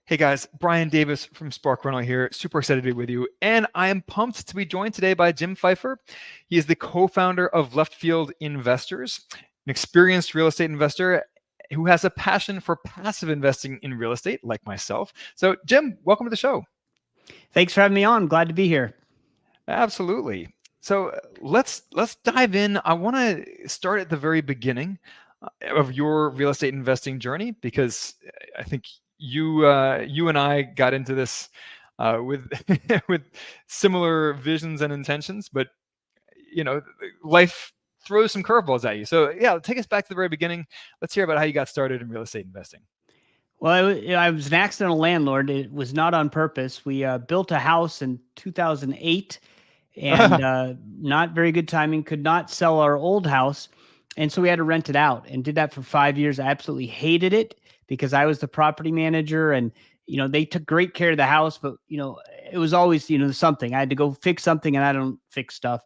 Hey guys, Brian Davis from Spark Rental here. Super excited to be with you. And I am pumped to be joined today by Jim Pfeifer. He is the co-founder of Left Field Investors, an experienced real estate investor who has a passion for passive investing in real estate, like myself. So Jim, welcome to the show. Thanks for having me on. Glad to be here. Absolutely. So let's dive in. I want to start at the very beginning of your real estate investing journey, because I think you and I got into this with with similar visions and intentions, but life throws some curveballs at you. So yeah, take us back to the very beginning. Let's hear about how you got started in real estate investing. Well, I was an accidental landlord. It was not on purpose. We built a house in 2008 and not very good timing, could not sell our old house. And so we had to rent it out and did that for 5 years. I absolutely hated it because I was the property manager and, they took great care of the house, but, it was always, something. I had to go fix something and I don't fix stuff.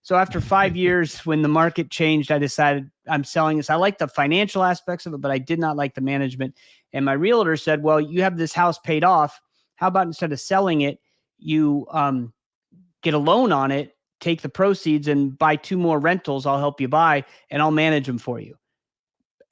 So after 5 years, when the market changed, I decided I'm selling this. I like the financial aspects of it, but I did not like the management. And my realtor said, well, you have this house paid off. How about instead of selling it, you get a loan on it, take the proceeds and buy 2 more rentals. I'll help you buy and I'll manage them for you.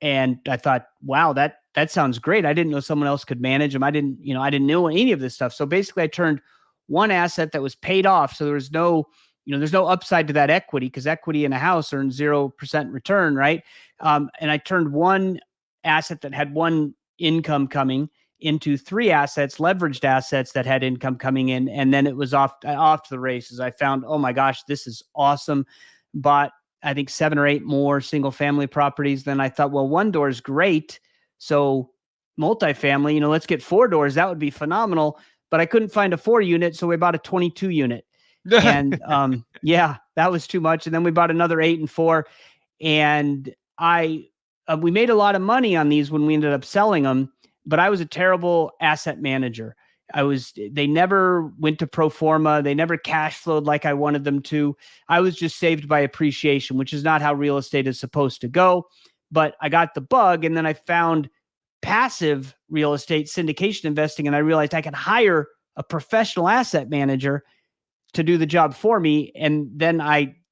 And I thought, wow, that sounds great. I didn't know someone else could manage them. I didn't know any of this stuff. So basically I turned one asset that was paid off. So there was no, there's no upside to that equity because equity in a house earns 0% return, right? And I turned one asset that had one income coming into 3 assets, leveraged assets that had income coming in. And then it was off to the races. I found, oh my gosh, this is awesome. Bought, I think 7 or 8 more single family properties. Then I thought, well, 1 door is great. So multifamily, let's get 4 doors. That would be phenomenal. But I couldn't find a 4 unit. So we bought a 22 unit. And yeah, that was too much. And then we bought another 8 and 4. And we made a lot of money on these when we ended up selling them. But I was a terrible asset manager. They never went to pro forma. They never cash flowed like I wanted them to. I was just saved by appreciation, which is not how real estate is supposed to go. But I got the bug, and then I found passive real estate syndication investing, and I realized I could hire a professional asset manager to do the job for me. And then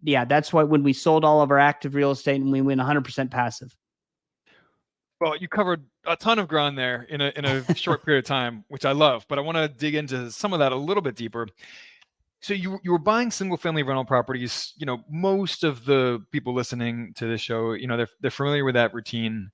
that's why when we sold all of our active real estate and we went 100% passive. Well, you covered a ton of ground there in a short period of time, which I love, but I want to dig into some of that a little bit deeper. So you were buying single family rental properties. Most of the people listening to this show, they're familiar with that routine.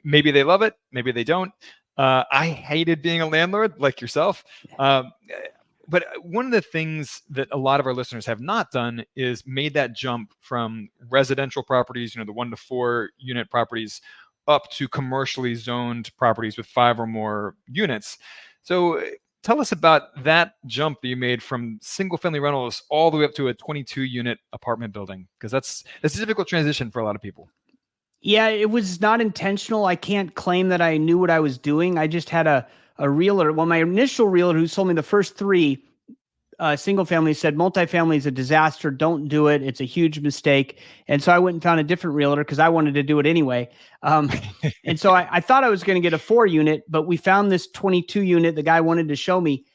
Maybe they love it, maybe they don't. I hated being a landlord like yourself. But one of the things that a lot of our listeners have not done is made that jump from residential properties, the 1 to 4 unit properties, up to commercially zoned properties with 5 or more units. So tell us about that jump that you made from single family rentals all the way up to a 22 unit apartment building, because that's a difficult transition for a lot of people. Yeah, it was not intentional. I can't claim that I knew what I was doing. I just had a realtor. Well, my initial realtor who sold me the first 3 single family said, multifamily is a disaster. Don't do it. It's a huge mistake. And so I went and found a different realtor because I wanted to do it anyway. And so I thought I was going to get a 4 unit, but we found this 22 unit the guy wanted to show me.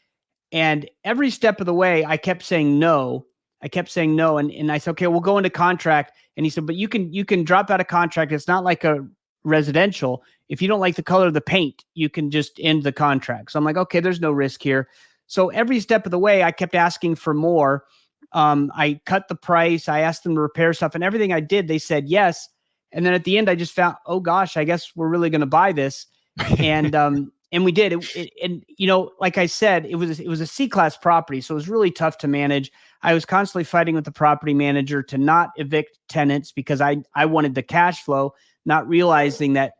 And every step of the way, I kept saying no. And I said, okay, we'll go into contract. And he said, but you can drop out of contract. It's not like a residential. If you don't like the color of the paint, you can just end the contract. So I'm like, okay, there's no risk here. So every step of the way, I kept asking for more. I cut the price. I asked them to repair stuff, and everything I did, they said yes. And then at the end, I just found, oh gosh, I guess we're really going to buy this. And we did. And like I said, it was a C-class property, so it was really tough to manage. I was constantly fighting with the property manager to not evict tenants because I wanted the cash flow, not realizing that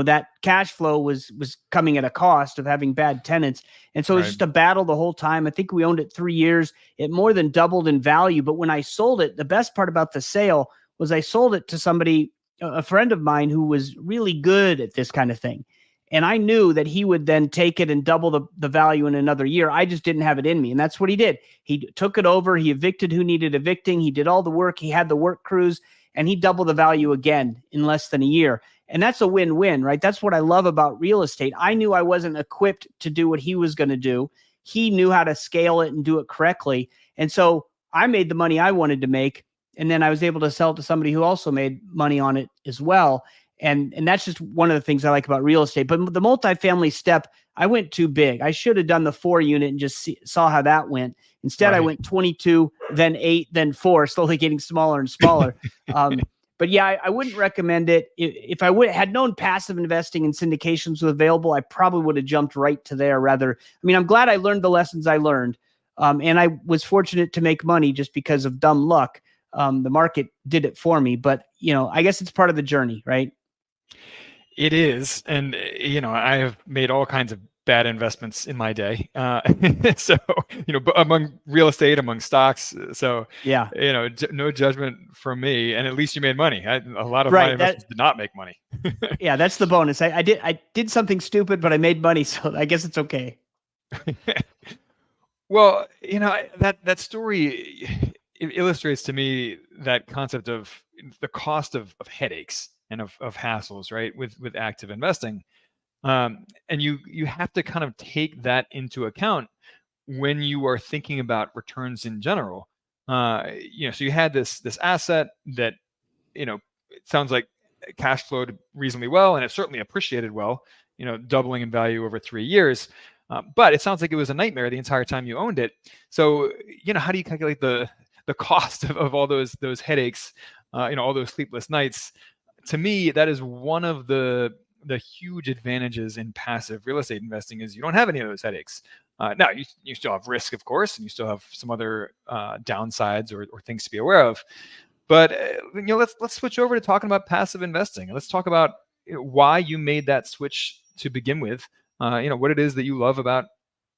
that cash flow was coming at a cost of having bad tenants. And so it was just a battle the whole time. I think we owned it 3 years. It more than doubled in value. But when I sold it, the best part about the sale was I sold it to somebody, a friend of mine who was really good at this kind of thing. And I knew that he would then take it and double the value in another year. I just didn't have it in me. And that's what he did. He took it over. He evicted who needed evicting. He did all the work. He had the work crews. And he doubled the value again in less than a year. And that's a win-win, right? That's what I love about real estate. I knew I wasn't equipped to do what he was going to do. He knew how to scale it and do it correctly. And so I made the money I wanted to make. And then I was able to sell it to somebody who also made money on it as well. And that's just one of the things I like about real estate. But the multifamily step, I went too big. I should have done the 4 unit and just saw how that went. Instead, Right. I went 22, then 8, then 4, slowly getting smaller and smaller. But yeah, I wouldn't recommend it. If I had known passive investing and syndications was available, I probably would have jumped right to there rather. I mean, I'm glad I learned the lessons I learned. And I was fortunate to make money just because of dumb luck. The market did it for me, but I guess it's part of the journey, right? It is. And, I have made all kinds of bad investments in my day. So, among real estate, among stocks. So, Yeah. No judgment from me. And at least you made money. A lot of Right, my investments did not make money. Yeah, that's the bonus. I did something stupid, but I made money. So I guess it's okay. Well, that story, it illustrates to me that concept of the cost of headaches and of hassles, right? With active investing. And you have to kind of take that into account when you are thinking about returns in general. So you had this asset that, it sounds like cash flowed reasonably well, and it certainly appreciated well, doubling in value over 3 years. But it sounds like it was a nightmare the entire time you owned it. So, how do you calculate the cost of all those headaches, all those sleepless nights? To me, that is one of the huge advantages in passive real estate investing is you don't have any of those headaches. Now, you still have risk, of course, and you still have some other downsides or things to be aware of. But let's switch over to talking about passive investing, and let's talk about why you made that switch to begin with. What it is that you love about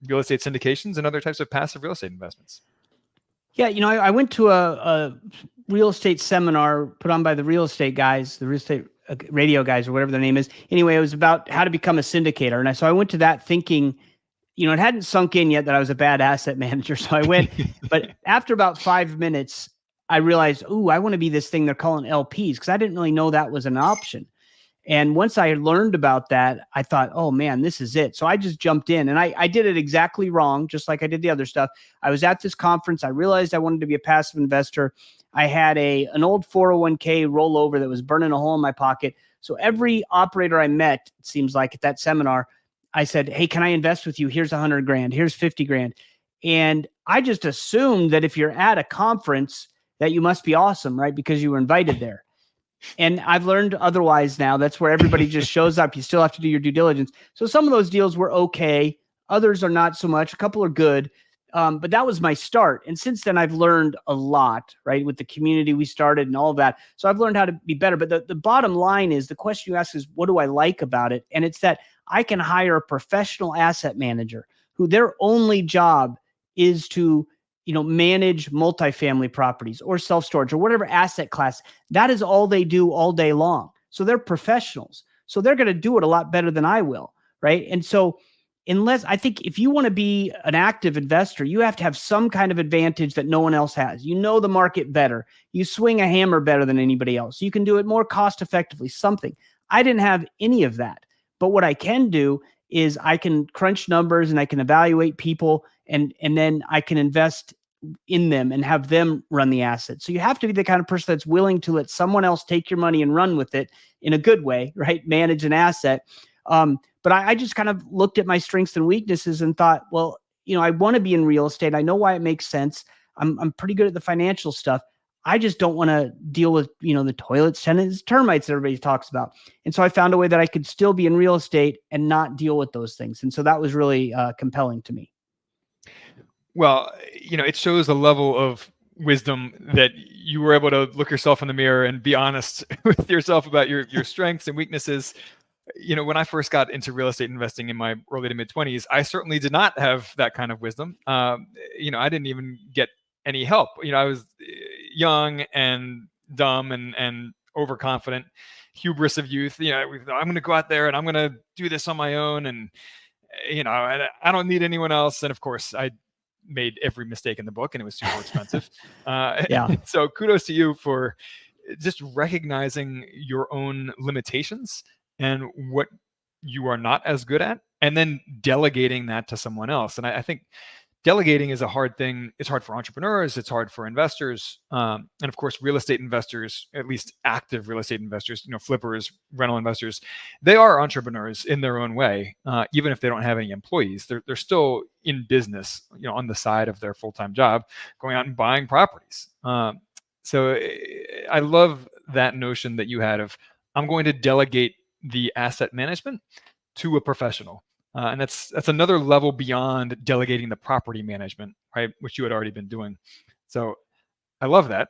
real estate syndications and other types of passive real estate investments. Yeah, I went to a real estate seminar put on by the real estate guys, the real estate radio guys, or whatever their name is. Anyway, it was about how to become a syndicator. And so I went to that thinking, it hadn't sunk in yet that I was a bad asset manager. So I went, but after about 5 minutes, I realized, I want to be this thing they're calling LPs, because I didn't really know that was an option. And once I learned about that, I thought, oh man, this is it. So I just jumped in, and I did it exactly wrong, just like I did the other stuff. I was at this conference. I realized I wanted to be a passive investor. I had an old 401k rollover that was burning a hole in my pocket. So every operator I met, it seems like at that seminar, I said, hey, can I invest with you? Here's 100 grand. Here's 50 grand. And I just assumed that if you're at a conference that you must be awesome, right? Because you were invited there. And I've learned otherwise now. That's where everybody just shows up. You still have to do your due diligence. So some of those deals were okay. Others are not so much. A couple are good. But that was my start. And since then, I've learned a lot, right? With the community we started and all of that. So I've learned how to be better. But the bottom line is, the question you ask is, what do I like about it? And it's that I can hire a professional asset manager who their only job is to manage multifamily properties or self-storage or whatever asset class. That is all they do all day long. So they're professionals. So they're going to do it a lot better than I will, right? And so I think if you want to be an active investor, you have to have some kind of advantage that no one else has. You know the market better. You swing a hammer better than anybody else. You can do it more cost effectively, something. I didn't have any of that. But what I can do is I can crunch numbers and I can evaluate people, and then I can invest in them and have them run the asset. So you have to be the kind of person that's willing to let someone else take your money and run with it in a good way, right? Manage an asset. But I just kind of looked at my strengths and weaknesses and thought, well, I want to be in real estate. I know why it makes sense. I'm pretty good at the financial stuff. I just don't want to deal with, the toilets, tenants, termites that everybody talks about. And so I found a way that I could still be in real estate and not deal with those things. And so that was really compelling to me. Well, it shows a level of wisdom that you were able to look yourself in the mirror and be honest with yourself about your strengths and weaknesses. When I first got into real estate investing in my early to mid 20s, I certainly did not have that kind of wisdom. I didn't even get any help. I was young and dumb and overconfident, hubris of youth. I'm going to go out there and I'm going to do this on my own, and I don't need anyone else. And of course, I made every mistake in the book, and it was super expensive. Yeah. So kudos to you for just recognizing your own limitations and what you are not as good at, and then delegating that to someone else. And I think delegating is a hard thing. It's hard for entrepreneurs. It's hard for investors, and of course, real estate investors, at least active real estate investors, flippers, rental investors, they are entrepreneurs in their own way. Even if they don't have any employees, they're still in business, on the side of their full-time job, going out and buying properties. So I love that notion that you had of, I'm going to delegate the asset management to a professional. And that's another level beyond delegating the property management, right? Which you had already been doing. So I love that.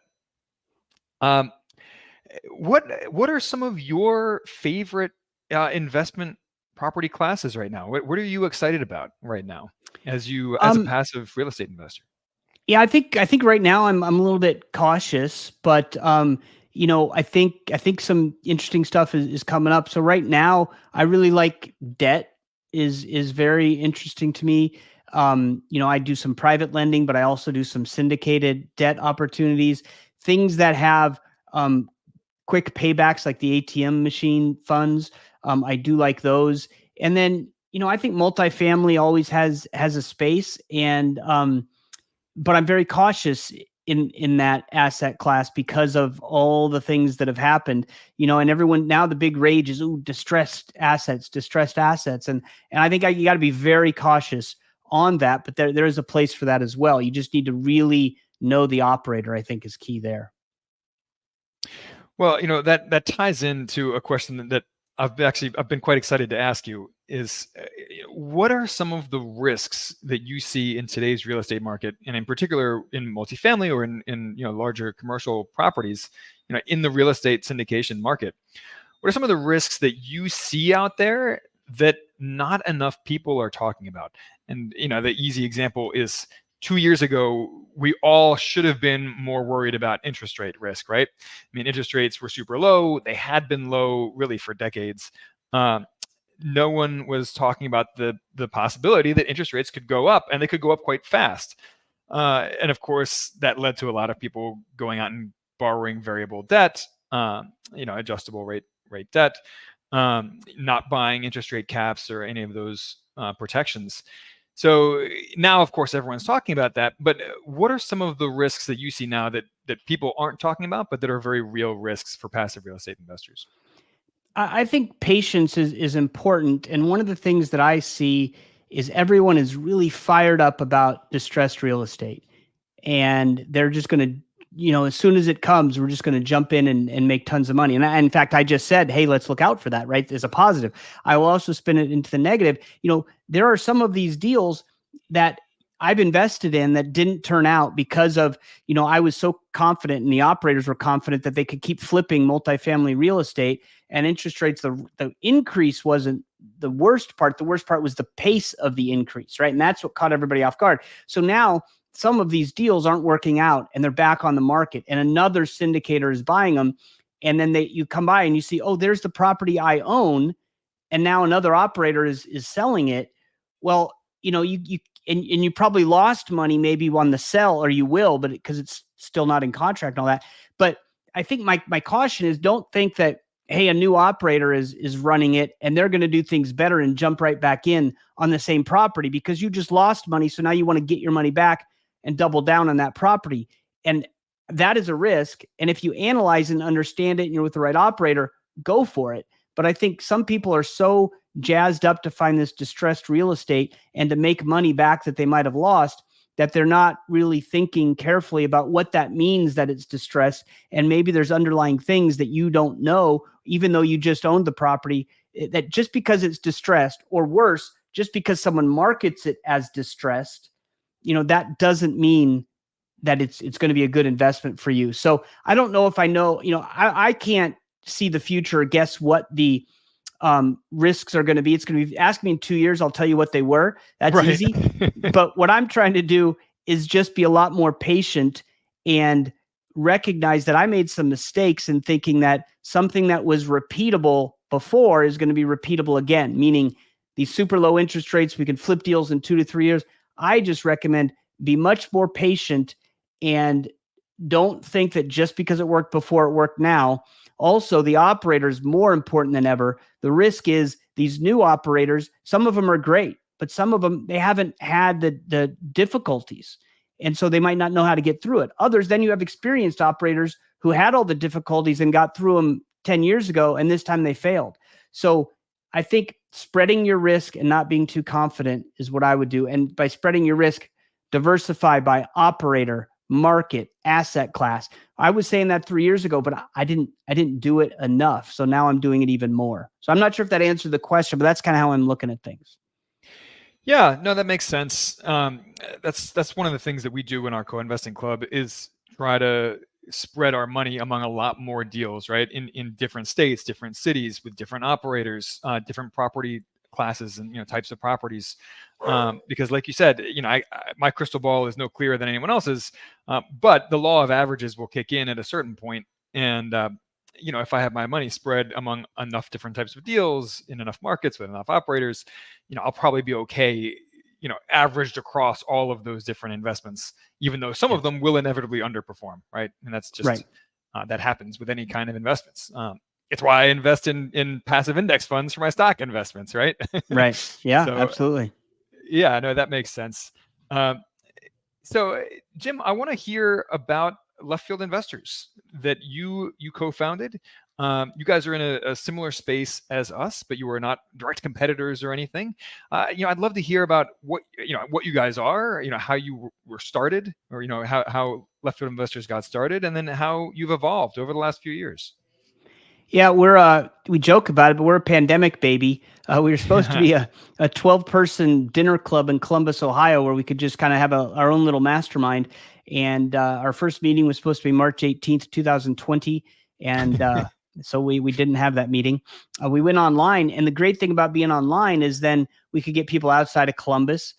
What are some of your favorite investment property classes right now? What are you excited about right now as a passive real estate investor? Yeah, I think right now I'm a little bit cautious, but I think some interesting stuff is coming up. So right now, I really like debt is very interesting to me. I do some private lending, but I also do some syndicated debt opportunities, things that have quick paybacks like the ATM machine funds. I do like those. And then, I think multifamily always has a space, and but I'm very cautious in that asset class because of all the things that have happened, and everyone now, the big rage is, distressed assets. And I think you got to be very cautious on that, but there is a place for that as well. You just need to really know the operator, I think, is key there. Well, that ties into a question that I've been quite excited to ask you is, what are some of the risks that you see in today's real estate market, and in particular in multifamily or in larger commercial properties, in the real estate syndication market? What are some of the risks that you see out there that not enough people are talking about? And the easy example is, 2 years ago, we all should have been more worried about interest rate risk, right? I mean, interest rates were super low. They had been low really for decades. No one was talking about the possibility that interest rates could go up, and they could go up quite fast. And of course, that led to a lot of people going out and borrowing variable debt, adjustable rate debt, not buying interest rate caps or any of those protections. So now, of course, everyone's talking about that. But what are some of the risks that you see now that people aren't talking about, but that are very real risks for passive real estate investors? I think patience is important. And one of the things that I see is everyone is really fired up about distressed real estate. And they're just going to, as soon as it comes, we're just going to jump in and make tons of money. And in fact, I just said, hey, let's look out for that, right? As a positive. I will also spin it into the negative. There are some of these deals that I've invested in that didn't turn out because of, I was so confident, and the operators were confident that they could keep flipping multifamily real estate, and interest rates, the increase wasn't the worst part. The worst part was the pace of the increase, right? And that's what caught everybody off guard. So now some of these deals aren't working out, and they're back on the market, and another syndicator is buying them. And then you come by and you see, oh, there's the property I own, and now another operator is selling it. Well, you probably lost money maybe on the sell, or you will, but because it's still not in contract and all that. But I think my caution is, don't think that, hey, a new operator is running it and they're going to do things better and jump right back in on the same property, because you just lost money. So now you want to get your money back and double down on that property. And that is a risk. And if you analyze and understand it and you're with the right operator, go for it. But I think some people are so jazzed up to find this distressed real estate and to make money back that they might have lost, that they're not really thinking carefully about what that means, that it's distressed. And maybe there's underlying things that you don't know, even though you just owned the property, that just because it's distressed, or worse, just because someone markets it as distressed, that doesn't mean that it's going to be a good investment for you. So I don't know if I know, I can't see the future or guess what the risks are going to be. It's going to be, ask me in 2 years, I'll tell you what they were. That's Right. easy. But what I'm trying to do is just be a lot more patient and recognize that I made some mistakes in thinking that something that was repeatable before is going to be repeatable again, meaning these super low interest rates, we can flip deals in 2 to 3 years. I just recommend be much more patient and don't think that just because it worked before, it worked now. Also, the operator is more important than ever. The risk is these new operators, some of them are great, but some of them, they haven't had the difficulties. And so they might not know how to get through it. Others, then you have experienced operators who had all the difficulties and got through them 10 years ago, and this time they failed. So I think spreading your risk and not being too confident is what I would do. And by spreading your risk, diversify by operator, market, asset class. I was saying that 3 years ago, but I didn't do it enough. So now I'm doing it even more. So I'm not sure if that answered the question, but that's kind of how I'm looking at things. Yeah, no, that makes sense. That's one of the things that we do in our co-investing club is try to spread our money among a lot more deals, right? In different states, different cities, with different operators, different property classes and types of properties. Because, like you said, my crystal ball is no clearer than anyone else's, but the law of averages will kick in at a certain point, and if I have my money spread among enough different types of deals in enough markets with enough operators, I'll probably be okay, averaged across all of those different investments, even though some of them will inevitably underperform, right? And that's just Right. That happens with any kind of investments. It's why I invest in passive index funds for my stock investments, right? Right. Yeah, So absolutely. yeah, no, that makes sense. Um, so, Jim, I want to hear about Left Field Investors that you co-founded. You guys are in a similar space as us, but you are not direct competitors or anything. I'd love to hear about what you guys are. How you were started, or how Left Field Investors got started, and then how you've evolved over the last few years. Yeah, we joke about it, but we're a pandemic baby. We were supposed to be a 12-person dinner club in Columbus, Ohio, where we could just kind of have our own little mastermind. And our first meeting was supposed to be March 18th, 2020. And so we didn't have that meeting. We went online. And the great thing about being online is then we could get people outside of Columbus.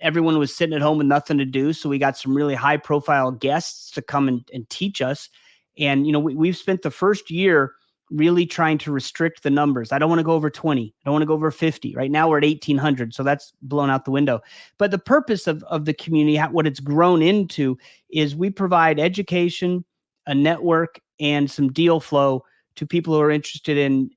Everyone was sitting at home with nothing to do. So we got some really high profile guests to come and teach us. And, we've spent the first year really trying to restrict the numbers. I don't want to go over 20. I don't want to go over 50. Right now we're at 1,800. So that's blown out the window. But the purpose of the community, what it's grown into, is we provide education, a network, and some deal flow to people who are interested in,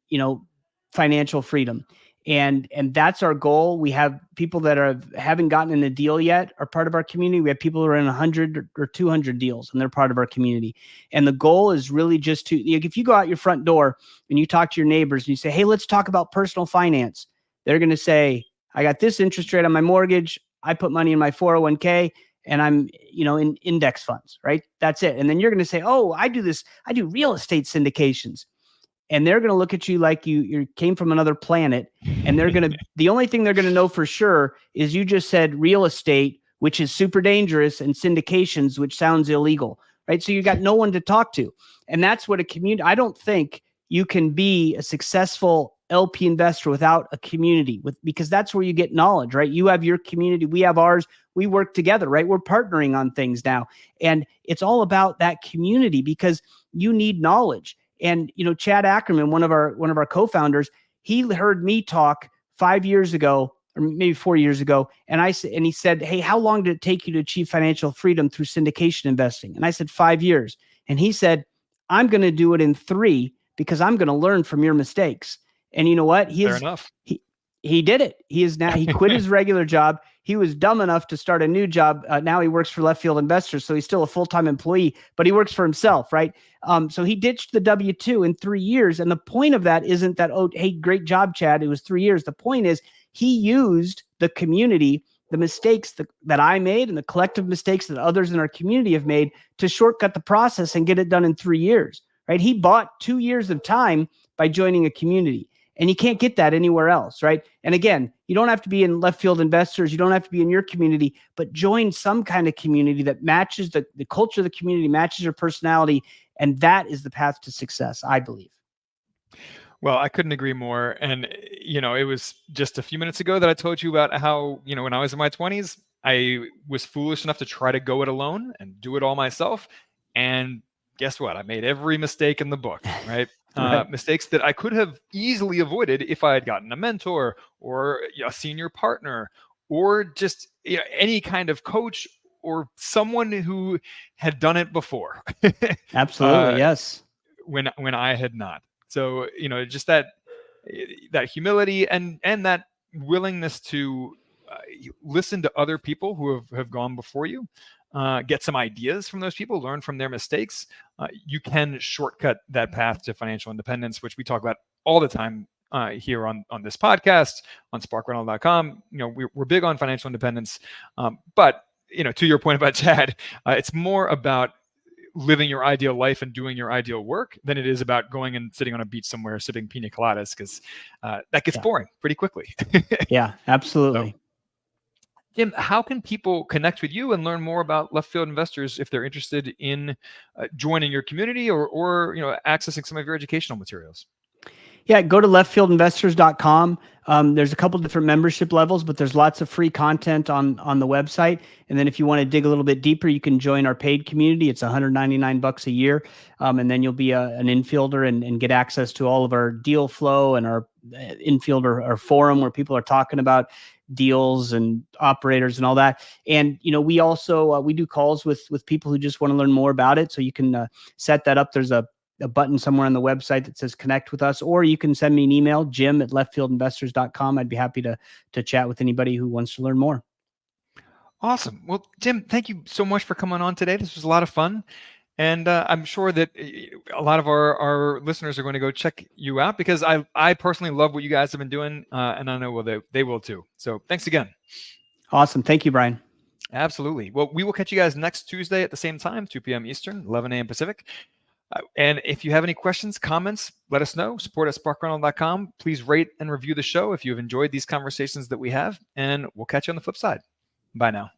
financial freedom. And that's our goal. We have people that haven't gotten in a deal yet are part of our community. We have people who are in 100 or 200 deals, and they're part of our community. And the goal is really just to, if you go out your front door and you talk to your neighbors and you say, hey, let's talk about personal finance, they're going to say, I got this interest rate on my mortgage. I put money in my 401k and I'm, in index funds, right? That's it. And then you're going to say, oh, I do real estate syndications. And they're going to look at you like you came from another planet. And the only thing they're going to know for sure is you just said real estate, which is super dangerous, and syndications, which sounds illegal, right? So you got no one to talk to. And that's what a community, I don't think you can be a successful LP investor without a community, because that's where you get knowledge, right? You have your community, we have ours, we work together, right? We're partnering on things now. And it's all about that community because you need knowledge. And, Chad Ackerman, one of our co-founders, he heard me talk 5 years ago, or maybe 4 years ago. And he said, hey, how long did it take you to achieve financial freedom through syndication investing? And I said, 5 years. And he said, I'm going to do it in 3 because I'm going to learn from your mistakes. And you know what? Fair enough. He did it. He quit his regular job. He was dumb enough to start a new job. Now he works for Left Field Investors. So he's still a full-time employee, but he works for himself, right? So he ditched the W-2 in 3 years. And the point of that isn't that, oh, hey, great job, Chad. It was 3 years. The point is he used the community, the mistakes that I made and the collective mistakes that others in our community have made to shortcut the process and get it done in 3 years, right? He bought 2 years of time by joining a community. And you can't get that anywhere else, right? And again, you don't have to be in Left Field Investors. You don't have to be in your community, but join some kind of community that matches the culture of the community, matches your personality. And that is the path to success, I believe. Well, I couldn't agree more. And, it was just a few minutes ago that I told you about how, when I was in my 20s, I was foolish enough to try to go it alone and do it all myself. And guess what? I made every mistake in the book, right? Right. Mistakes that I could have easily avoided if I had gotten a mentor or a senior partner or just any kind of coach or someone who had done it before. Absolutely. Yes. When I had not. So, just that humility and that willingness to listen to other people who have gone before you, get some ideas from those people, learn from their mistakes. You can shortcut that path to financial independence, which we talk about all the time here on this podcast, on sparkrental.com. We're big on financial independence, but to your point about Chad, it's more about living your ideal life and doing your ideal work than it is about going and sitting on a beach somewhere sipping pina coladas, because that gets boring pretty quickly. Yeah, absolutely. So, Jim, how can people connect with you and learn more about Left Field Investors if they're interested in joining your community or accessing some of your educational materials? Yeah, go to leftfieldinvestors.com. There's a couple different membership levels, but there's lots of free content on the website. And then if you want to dig a little bit deeper, you can join our paid community. It's $199 a year. And then you'll be an infielder and get access to all of our deal flow and our infielder, our forum where people are talking about deals and operators and all that. And, we also, we do calls with people who just want to learn more about it. So you can set that up. There's a button somewhere on the website that says connect with us, or you can send me an email, jim@leftfieldinvestors.com. I'd be happy to chat with anybody who wants to learn more. Awesome. Well, Jim, thank you so much for coming on today. This was a lot of fun. And I'm sure that a lot of our listeners are going to go check you out, because I personally love what you guys have been doing. And I know they will too. So thanks again. Awesome. Thank you, Brian. Absolutely. Well, we will catch you guys next Tuesday at the same time, 2 p.m. Eastern, 11 a.m. Pacific. And if you have any questions, comments, let us know. Support at sparkrental.com. Please rate and review the show if you've enjoyed these conversations that we have, and we'll catch you on the flip side. Bye now.